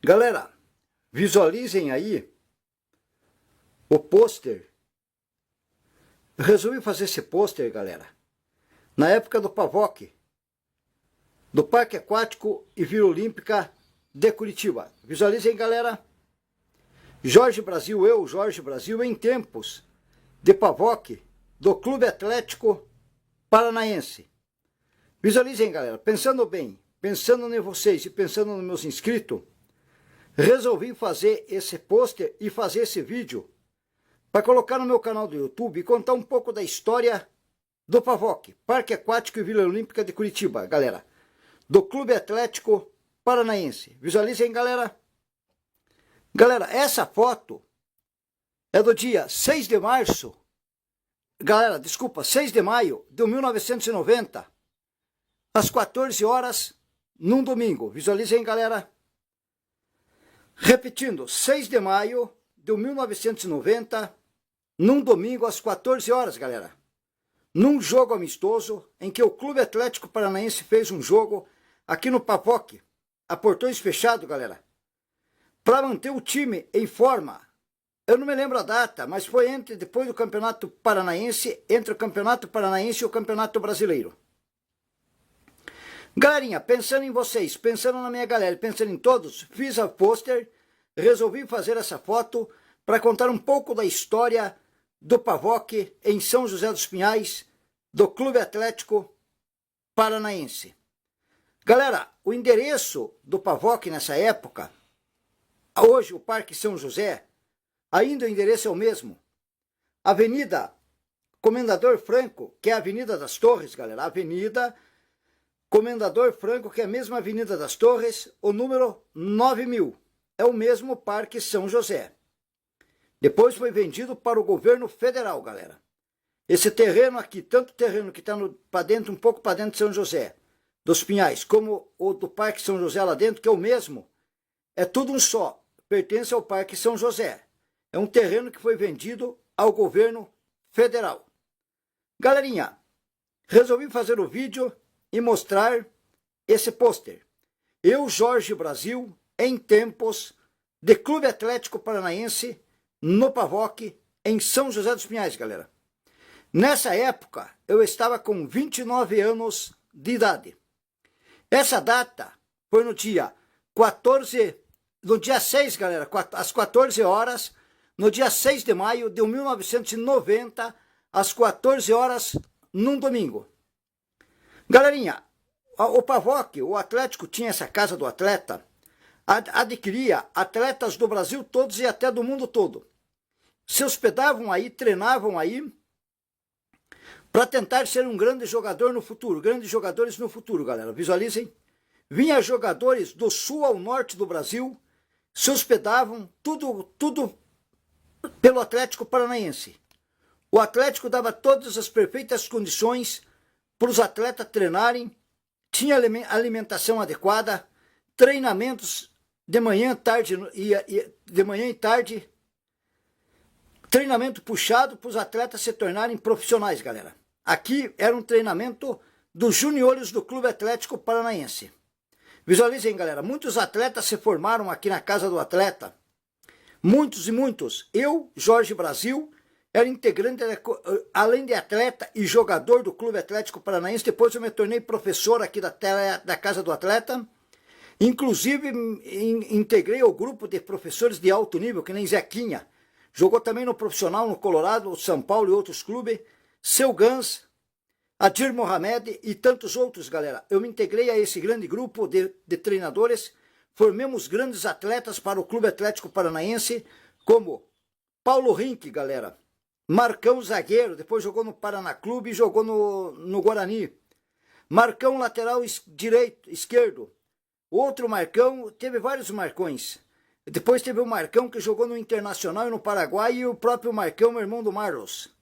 Galera, visualizem aí o pôster. Resolvi fazer esse pôster, galera, na época do PAVOC, do Parque Aquático e Vila Olímpica de Curitiba. Visualizem, galera. Jorge Brasil, Jorge Brasil, em tempos de PAVOC do Clube Atlético Paranaense. Visualizem, galera, pensando bem, pensando em vocês e pensando nos meus inscritos, resolvi fazer esse pôster e fazer esse vídeo para colocar no meu canal do YouTube e contar um pouco da história do PAVOC, Parque Aquático e Vila Olímpica de Curitiba, galera, do Clube Atlético Paranaense. Visualizem, galera. Galera, essa foto é do dia 6 de março, galera, desculpa, 6 de maio de 1990, às 14 horas, num domingo. Visualizem, galera. Repetindo, 6 de maio de 1990, num domingo, às 14 horas, galera. Num jogo amistoso, em que o Clube Atlético Paranaense fez um jogo aqui no PAVOC, a portões fechados, galera, para manter o time em forma. Eu não me lembro a data, mas foi depois do Campeonato Paranaense, entre o Campeonato Paranaense e o Campeonato Brasileiro. Galerinha, pensando em vocês, pensando na minha galera, pensando em todos, fiz a pôster, resolvi fazer essa foto para contar um pouco da história do PAVOC em São José dos Pinhais, do Clube Atlético Paranaense. Galera, o endereço do PAVOC nessa época, hoje o Parque São José, ainda o endereço é o mesmo. Avenida Comendador Franco, que é a Avenida das Torres, galera, Avenida Comendador Franco, que é a mesma Avenida das Torres, o número 9000. É o mesmo Parque São José. Depois foi vendido para o governo federal, galera. Esse terreno aqui, tanto o terreno que está para dentro, um pouco para dentro de São José dos Pinhais, como o do Parque São José lá dentro, que é o mesmo, é tudo um só. Pertence ao Parque São José. É um terreno que foi vendido ao governo federal. Galerinha, resolvi fazer o vídeo e mostrar esse pôster. Eu, Jorge Brasil, em tempos de Clube Atlético Paranaense, no PAVOC, em São José dos Pinhais, galera. Nessa época, eu estava com 29 anos de idade. Essa data foi no dia 6, galera, às 14 horas, no dia 6 de maio de 1990, às 14 horas, num domingo. Galerinha, o PAVOC, o Atlético tinha essa casa do atleta, adquiria atletas do Brasil todos e até do mundo todo. Se hospedavam aí, treinavam aí, para tentar ser um grande jogador no futuro, grandes jogadores no futuro, galera. Visualizem. Vinha jogadores do sul ao norte do Brasil, se hospedavam, tudo pelo Atlético Paranaense. O Atlético dava todas as perfeitas condições para os atletas treinarem, tinha alimentação adequada, treinamentos de manhã, tarde de manhã e tarde, treinamento puxado para os atletas se tornarem profissionais, galera. Aqui era um treinamento dos juniores do Clube Atlético Paranaense. Visualizem, galera, muitos atletas se formaram aqui na casa do atleta. Muitos e muitos. Eu, Jorge Brasil, era integrante, além de atleta e jogador do Clube Atlético Paranaense. Depois eu me tornei professor aqui da casa do atleta. Inclusive, integrei o grupo de professores de alto nível, que nem Zequinha. Jogou também no profissional, no Colorado, São Paulo e outros clubes. Seu Gans, Adir Mohamed e tantos outros, galera. Eu me integrei a esse grande grupo de treinadores. Formemos grandes atletas para o Clube Atlético Paranaense, como Paulo Rink, galera. Marcão, zagueiro, depois jogou no Paraná Clube e jogou no Guarani. Marcão, lateral esquerdo. Outro Marcão, teve vários Marcões. Depois teve o Marcão que jogou no Internacional e no Paraguai e o próprio Marcão, irmão do Marlos.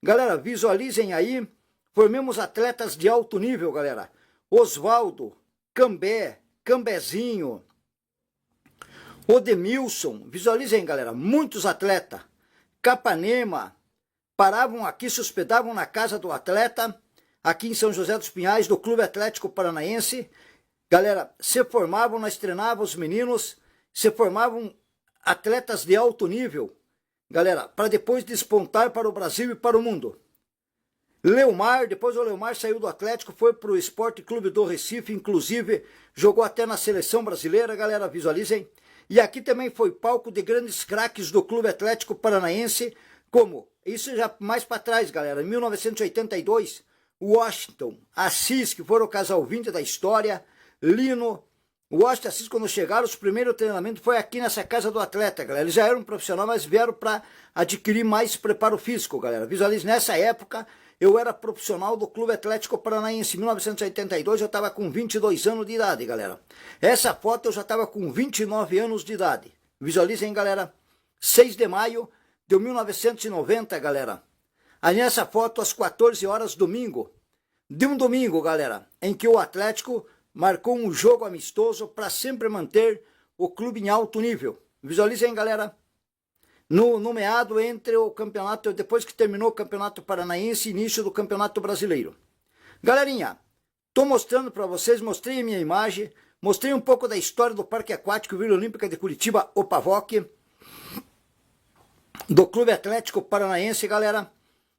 Galera, visualizem aí, formemos atletas de alto nível, galera. Osvaldo, Cambé, Cambezinho, Odemilson, visualizem, galera, muitos atletas. Capanema, paravam aqui, se hospedavam na casa do atleta, aqui em São José dos Pinhais, do Clube Atlético Paranaense. Galera, se formavam, nós treinávamos os meninos, se formavam atletas de alto nível, galera, para depois despontar para o Brasil e para o mundo. Leomar, depois o Leomar saiu do Atlético, foi para o Esporte Clube do Recife, inclusive jogou até na seleção brasileira, galera, visualizem. E aqui também foi palco de grandes craques do Clube Atlético Paranaense, como, isso já mais para trás, galera, em 1982, Washington, Assis, que foram o casal 20 da história, Lino, Washington, Assis, quando chegaram, os primeiros treinamentos foi aqui nessa casa do atleta, galera. Eles já eram profissionais, mas vieram para adquirir mais preparo físico, galera. Visualize, nessa época, eu era profissional do Clube Atlético Paranaense. Em 1982 eu estava com 22 anos de idade, galera. Essa foto eu já estava com 29 anos de idade. Visualizem, galera. 6 de maio de 1990, galera. Aí nessa foto, às 14 horas, domingo. De um domingo, galera, em que o Atlético marcou um jogo amistoso para sempre manter o clube em alto nível. Visualizem, galera. No meado entre o campeonato, depois que terminou o campeonato paranaense, início do campeonato brasileiro. Galerinha, tô mostrando para vocês, mostrei a minha imagem, mostrei um pouco da história do Parque Aquático Vila Olímpica de Curitiba, o PAVOC, do Clube Atlético Paranaense, galera.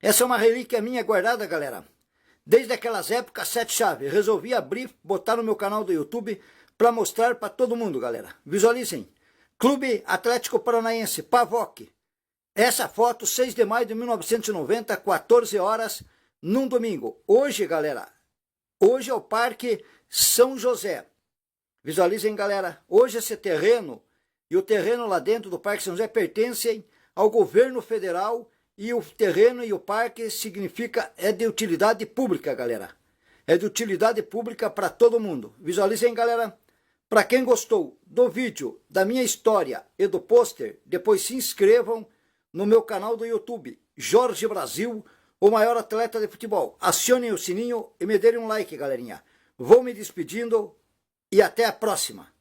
Essa é uma relíquia minha guardada, galera. Desde aquelas épocas, 7 chaves. Resolvi abrir, botar no meu canal do YouTube para mostrar para todo mundo, galera. Visualizem. Clube Atlético Paranaense, PAVOC. Essa foto, 6 de maio de 1990, 14 horas, num domingo. Hoje, galera, hoje é o Parque São José. Visualizem, galera. Hoje esse terreno e o terreno lá dentro do Parque São José pertencem ao governo federal e o terreno e o parque significa, é de utilidade pública, galera. É de utilidade pública para todo mundo. Visualizem, galera. Para quem gostou do vídeo, da minha história e do pôster, depois se inscrevam no meu canal do YouTube, Jorge Brasil, o maior atleta de futebol. Acionem o sininho e me deem um like, galerinha. Vou me despedindo e até a próxima.